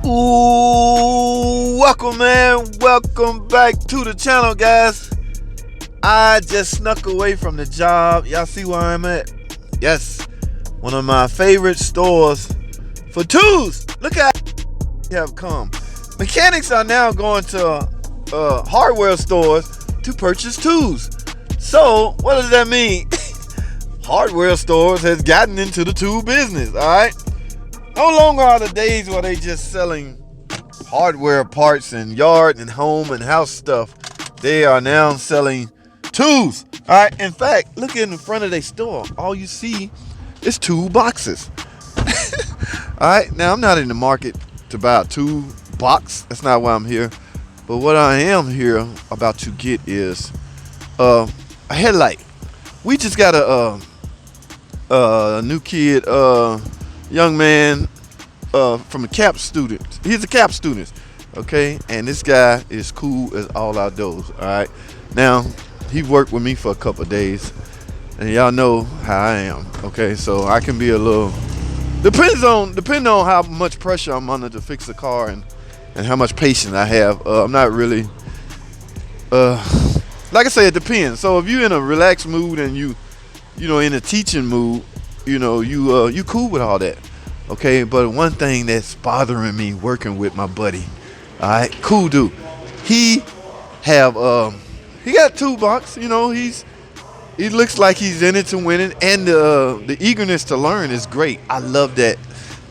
Ooh, welcome back to the channel, guys. I just snuck away from the job. Y'all see where I'm at? Yes, one of my favorite stores for tools. Look at have come. Mechanics are now going to hardware stores to purchase tools. So what does that mean? Hardware stores has gotten into the tool business. All right. No longer are the days where they just selling hardware parts and yard and home and house stuff. They are now selling tools. All right. In fact, look in front of their store. All you see is tool boxes. All right. Now, I'm not in the market to buy a tool box. That's not why I'm here. But what I am here about to get is a headlight. We just got a new kid, young man from a CAP student. He's a CAP student, okay? And this guy is cool as all outdoors, all right? Now, he worked with me for a couple of days, and y'all know how I am, okay? So I can be a little, depending on how much pressure I'm under to fix the car and how much patience I have. I'm not really, like I say, it depends. So if you're in a relaxed mood and you know, in a teaching mood, you know, you cool with all that, okay? But one thing that's bothering me working with my buddy, all right, cool dude, he got toolbox, you know, he looks like he's in it to win it, and the eagerness to learn is great. I love that.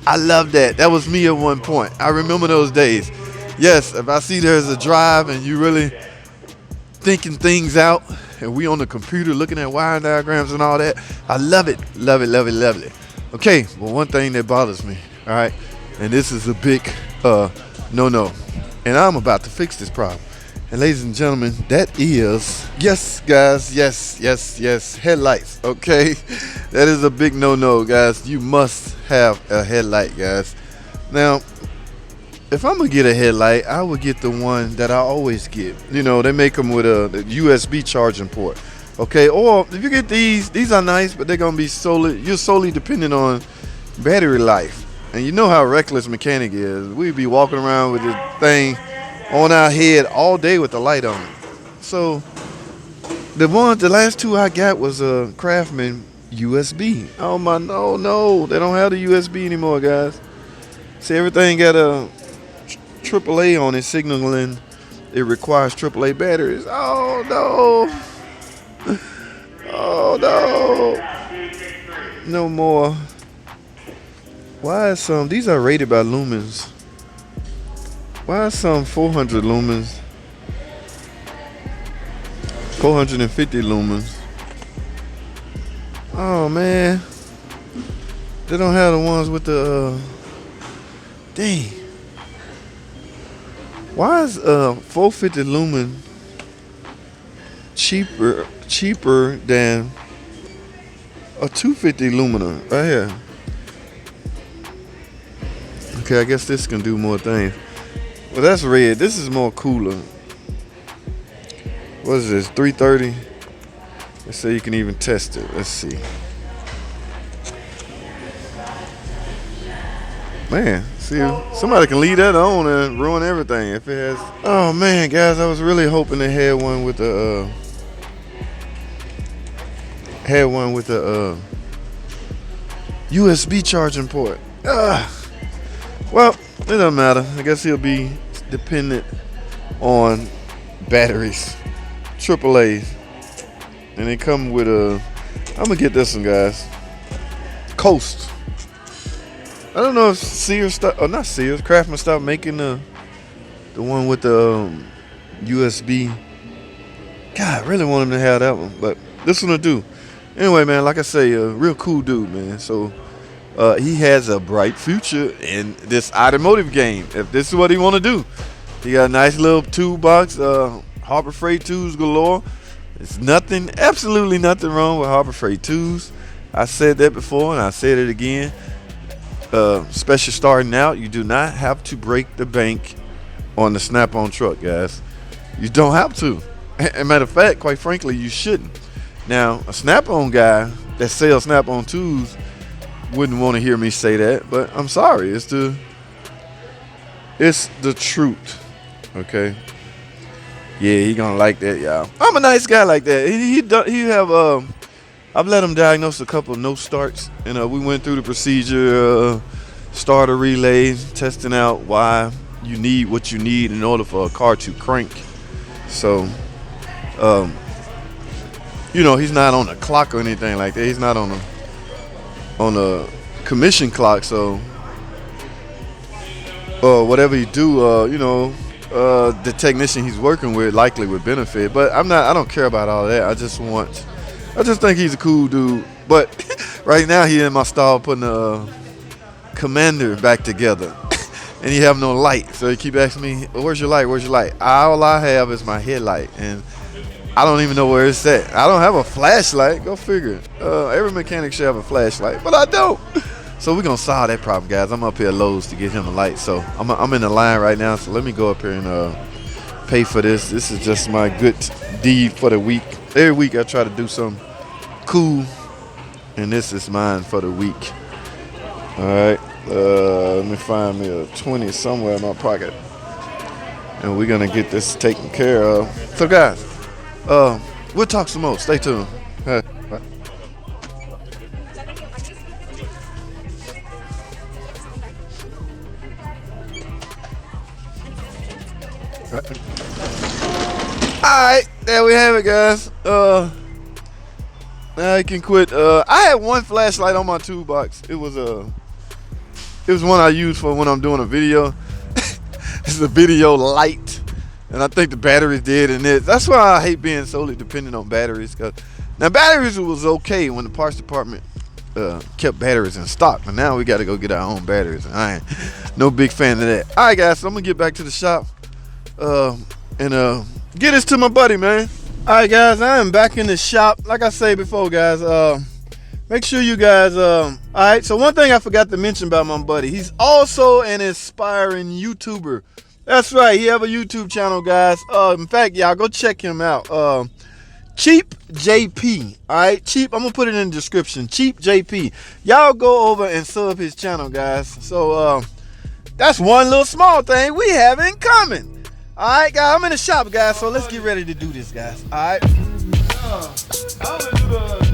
That was me at one point. I remember those days. Yes, if I see there's a drive and you really thinking things out, and we on the computer looking at wiring diagrams and all that, I love it. Okay, well, one thing that bothers me, all right, and this is a big no, and I'm about to fix this problem. And ladies and gentlemen, that is, yes, guys, yes, headlights, okay? That is a big no, guys. You must have a headlight, guys. Now, if I'm gonna get a headlight, I would get the one that I always get. You know, they make them with a USB charging port, okay? Or if you get these are nice, but they're gonna be you're solely dependent on battery life. And you know how reckless mechanic is. We'd be walking around with this thing on our head all day with the light on it. So the last two I got was a Craftsman USB. Oh my, no, they don't have the USB anymore, guys. See, everything got a AAA on it, signaling it requires AAA batteries. Oh no, no more. Why is these are rated by lumens. Why is some 400 lumens, 450 lumens? Oh man, they don't have the ones with the dang. Why is 450 lumen cheaper than a 250 lumina right here? Okay, I guess this can do more things. Well, that's red. This is more cooler. What is this? 330. Let's say you can even test it. Let's see. Man, see, somebody can leave that on and ruin everything if it has. Oh man, guys, I was really hoping they had one with the USB charging port. Well, it doesn't matter. I guess he'll be dependent on batteries, AAA's, and they come with I'm gonna get this one, guys. Coast. I don't know if Sears not Sears, Craftsman stopped making the one with the USB. God, I really want him to have that one, but this one will do. Anyway, man, like I say, a real cool dude, man. So he has a bright future in this automotive game. If this is what he want to do, he got a nice little toolbox, Harbor Freight tools galore. There's absolutely nothing wrong with Harbor Freight tools. I said that before, and I said it again. Especially starting out, you do not have to break the bank on the Snap-on truck, guys. You don't have to. As a matter of fact, quite frankly, you shouldn't. Now, a Snap-on guy that sells Snap-on tools wouldn't want to hear me say that, but I'm sorry. It's the It's the truth. Okay. Yeah, he gonna like that, y'all. I'm a nice guy like that. He have I've let him diagnose a couple of no starts, and we went through the procedure, starter relay, testing out why you need what you need in order for a car to crank. So, he's not on a clock or anything like that. He's not on a commission clock. So, whatever you do, the technician he's working with likely would benefit. But I don't care about all that. I just think he's a cool dude. But right now he in my stall putting the commander back together. And he have no light. So he keep asking me, where's your light? Where's your light? All I have is my headlight. And I don't even know where it's at. I don't have a flashlight. Go figure. Every mechanic should have a flashlight. But I don't. So we're going to solve that problem, guys. I'm up here at Lowe's to get him a light. So I'm in the line right now. So let me go up here and pay for this. This is just my good deed for the week. Every week I try to do something cool. And this is mine for the week. All right. Let me find me a 20 somewhere in my pocket. And we're going to get this taken care of. So, guys, we'll talk some more. Stay tuned. Bye. Alright, there we have it, guys. Now you can quit. I had one flashlight on my toolbox. It was one I use for when I'm doing a video. It's a video light, and I think the battery's dead in it. That's why I hate being solely dependent on batteries. Cause now batteries was okay when the parts department kept batteries in stock, but now we got to go get our own batteries. And I ain't no big fan of that. All right, guys, so I'm gonna get back to the shop and get this to my buddy, man. All right, guys, I am back in the shop. Like I said before, guys, make sure you guys, all right, so one thing I forgot to mention about my buddy, he's also an aspiring YouTuber. That's right, he have a YouTube channel, guys. In fact, y'all go check him out. Cheap JP, all right, Cheap, I'm gonna put it in the description. Cheap JP, y'all go over and sub his channel, guys. So that's one little small thing we have in common. All right, guys, I'm in the shop, guys, so let's get ready to do this, guys. All right.